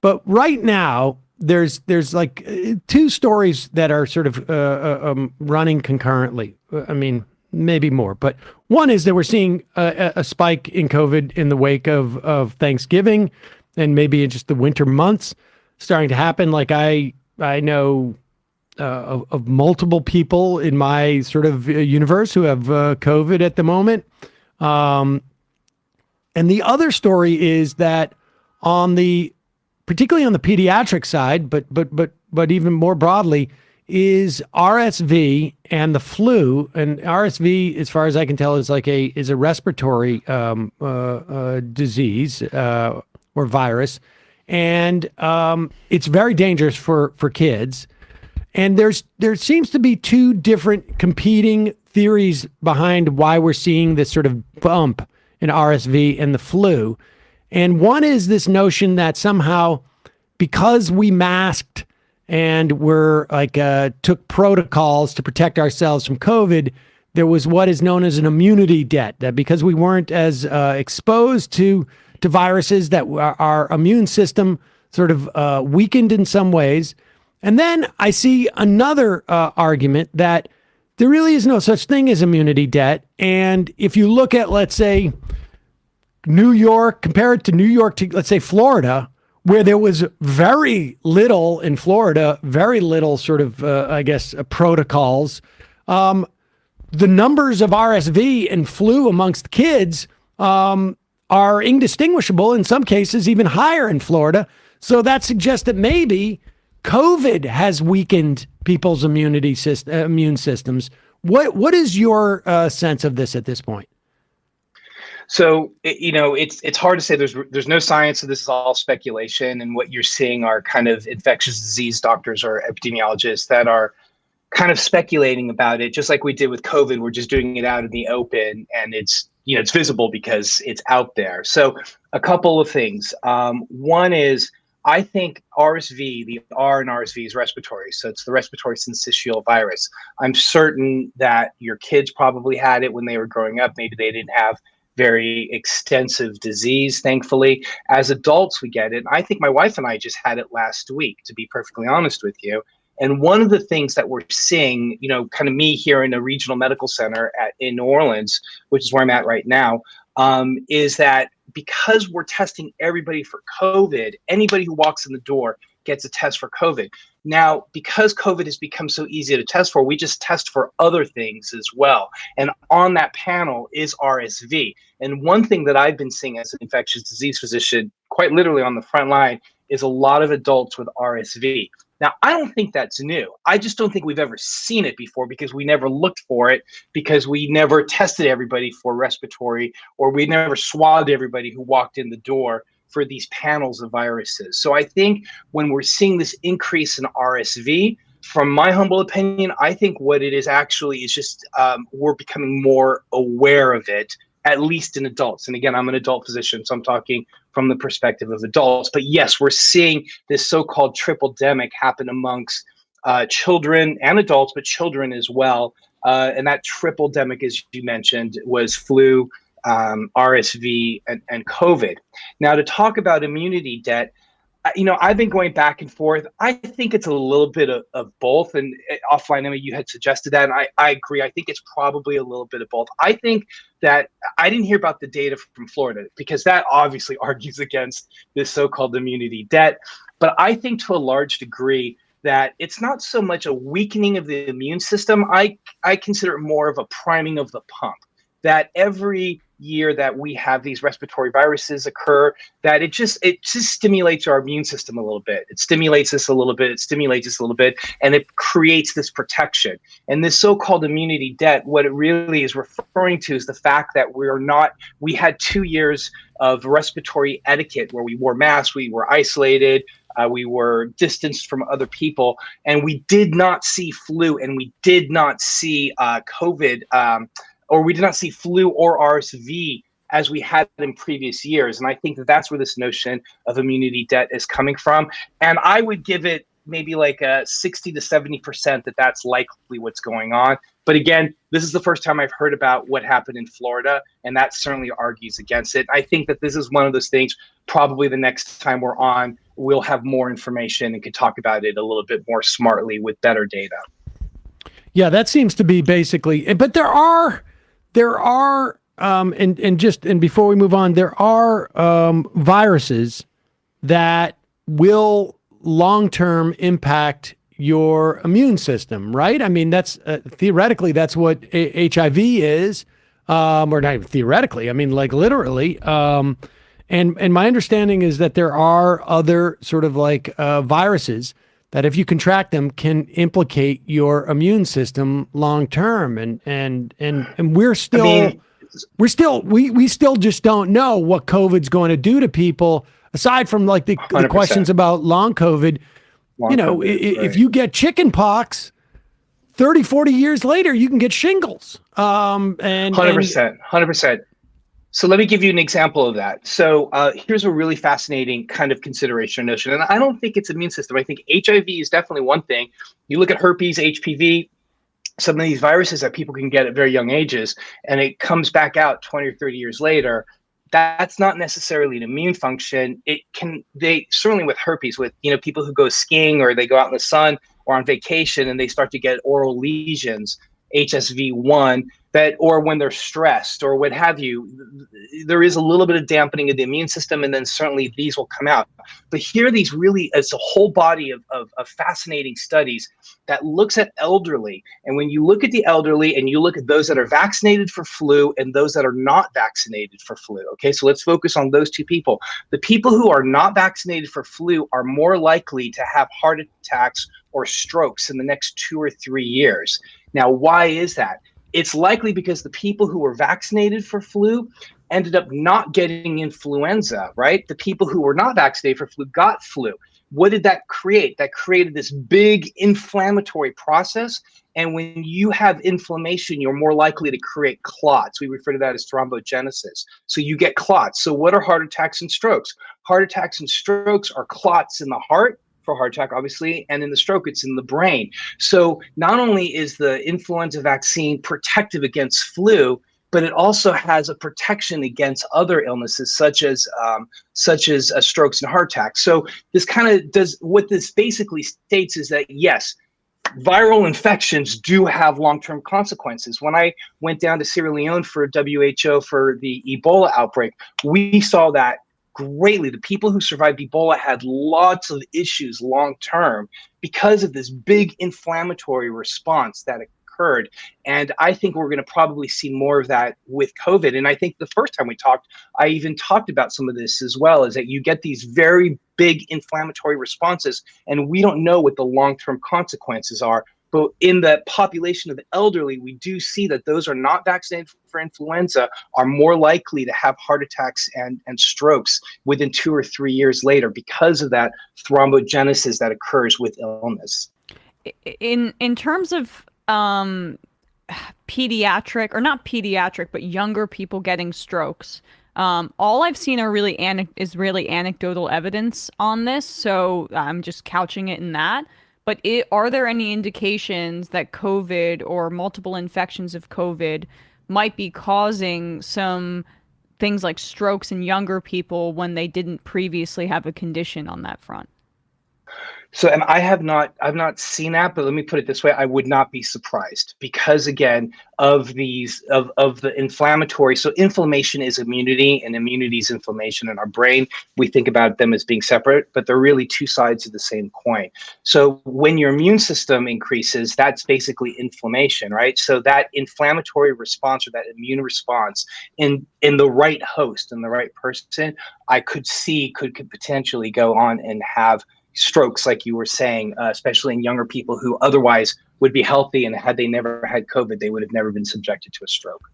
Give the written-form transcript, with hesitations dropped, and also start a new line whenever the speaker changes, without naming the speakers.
But right now, there's like two stories that are sort of running concurrently. I mean, maybe more, but one is that we're seeing a spike in COVID in the wake of Thanksgiving and maybe in just the winter months starting to happen. Like I know of multiple people in my sort of universe who have COVID at the moment. And the other story is that particularly on the pediatric side, but even more broadly, is RSV and the flu. And RSV, as far as I can tell, is a respiratory disease or virus, and it's very dangerous for kids. And there seems to be two different competing theories behind why we're seeing this sort of bump in RSV and the flu. And one is this notion that somehow, because we masked and took protocols to protect ourselves from COVID, there was what is known as an immunity debt, that because we weren't as exposed to viruses, that our immune system sort of weakened in some ways. And then I see another argument that there really is no such thing as immunity debt. And if you look at, let's say, New York, compare it to New York to, let's say, Florida, where there was very little in Florida, very little sort of, protocols. The numbers of RSV and flu amongst kids are indistinguishable, in some cases even higher in Florida. So that suggests that maybe COVID has weakened people's immune systems. What is your sense of this at this point?
So, it's hard to say. There's no science, so this is all speculation. And what you're seeing are kind of infectious disease doctors or epidemiologists that are kind of speculating about it, just like we did with COVID. We're just doing it out in the open, and it's visible because it's out there. So a couple of things. One is, I think RSV, the R in RSV is respiratory. So it's the respiratory syncytial virus. I'm certain that your kids probably had it when they were growing up. Maybe they didn't have very extensive disease, thankfully. As adults, we get it. I think my wife and I just had it last week, to be perfectly honest with you. And one of the things that we're seeing, kind of me here in a regional medical center in New Orleans, which is where I'm at right now, is that because we're testing everybody for COVID, anybody who walks in the door gets a test for COVID. Now, because COVID has become so easy to test for, we just test for other things as well. And on that panel is RSV. And one thing that I've been seeing as an infectious disease physician, quite literally on the front line, is a lot of adults with RSV. Now, I don't think that's new. I just don't think we've ever seen it before because we never looked for it, because we never tested everybody for respiratory, or we never swabbed everybody who walked in the door for these panels of viruses. So I think when we're seeing this increase in RSV, from my humble opinion, I think what it is actually is just we're becoming more aware of it, at least in adults. And again, I'm an adult physician, so I'm talking from the perspective of adults. But yes, we're seeing this so-called triple-demic happen amongst children and adults, but children as well. And that triple-demic, as you mentioned, was flu, RSV, and COVID. Now, to talk about immunity debt, I've been going back and forth. I think it's a little bit of both. And offline, I mean, you had suggested that, and I agree. I think it's probably a little bit of both. I think that I didn't hear about the data from Florida because that obviously argues against this so-called immunity debt. But I think to a large degree that it's not so much a weakening of the immune system. I consider it more of a priming of the pump, that every year that we have these respiratory viruses occur, that it just stimulates our immune system a little bit. It stimulates us a little bit, and it creates this protection. And this so-called immunity debt, what it really is referring to is the fact that we had 2 years of respiratory etiquette where we wore masks, we were isolated, we were distanced from other people, and we did not see flu, and we did not see COVID, or we did not see flu or RSV as we had in previous years. And I think that that's where this notion of immunity debt is coming from. And I would give it maybe like a 60 to 70% that that's likely what's going on. But again, this is the first time I've heard about what happened in Florida, and that certainly argues against it. I think that this is one of those things, probably the next time we're on we'll have more information and can talk about it a little bit more smartly with better data.
Yeah, that seems to be basically, but there are, and before we move on, there are viruses that will long-term impact your immune system, right? I mean, that's theoretically, that's what HIV is, or not even theoretically, I mean, like literally. And my understanding is that there are other sort of like viruses that if you contract them can implicate your immune system long term. And we're still, we still just don't know what COVID's going to do to people, aside from like the questions about long COVID. If you get chicken pox, 30, 40 years later, you can get shingles.
100%. So let me give you an example of that. So here's a really fascinating kind of consideration notion. And I don't think it's immune system. I think HIV is definitely one thing. You look at herpes, HPV, some of these viruses that people can get at very young ages, and it comes back out 20 or 30 years later. That's not necessarily an immune function. They certainly with herpes, with people who go skiing or they go out in the sun or on vacation and they start to get oral lesions, HSV1, or when they're stressed or what have you, there is a little bit of dampening of the immune system, and then certainly these will come out. But here, it's a whole body of fascinating studies that looks at elderly. And when you look at the elderly and you look at those that are vaccinated for flu and those that are not vaccinated for flu, okay, so let's focus on those two people. The people who are not vaccinated for flu are more likely to have heart attacks or strokes in the next 2 or 3 years. Now, why is that? It's likely because the people who were vaccinated for flu ended up not getting influenza, right? The people who were not vaccinated for flu got flu. What did that create? That created this big inflammatory process. And when you have inflammation, you're more likely to create clots. We refer to that as thrombogenesis. So you get clots. So what are heart attacks and strokes? Heart attacks and strokes are clots in the heart, for heart attack, obviously, and in the stroke, it's in the brain. So not only is the influenza vaccine protective against flu, but it also has a protection against other illnesses such as strokes and heart attacks. So this kind of does, what this basically states is that yes, viral infections do have long-term consequences. When I went down to Sierra Leone for WHO for the Ebola outbreak, we saw that greatly. The people who survived Ebola had lots of issues long-term because of this big inflammatory response that occurred. And I think we're going to probably see more of that with COVID. And I think the first time we talked, I even talked about some of this as well, is that you get these very big inflammatory responses, and we don't know what the long-term consequences are. But in the population of the elderly, we do see that those are not vaccinated for influenza are more likely to have heart attacks and strokes within 2 or 3 years later because of that thrombogenesis that occurs with illness.
In terms of pediatric, or not pediatric, but younger people getting strokes, all I've seen are really anecdotal evidence on this. So I'm just couching it in that. But are there any indications that COVID or multiple infections of COVID might be causing some things like strokes in younger people when they didn't previously have a condition on that front?
So, and I've not seen that, but let me put it this way: I would not be surprised because, again, of the inflammatory. So, inflammation is immunity, and immunity is inflammation in our brain. We think about them as being separate, but they're really two sides of the same coin. So, when your immune system increases, that's basically inflammation, right? So, that inflammatory response or that immune response in the right host, in the right person, I could see could potentially go on and have strokes, like you were saying, especially in younger people who otherwise would be healthy, and had they never had COVID, they would have never been subjected to a stroke.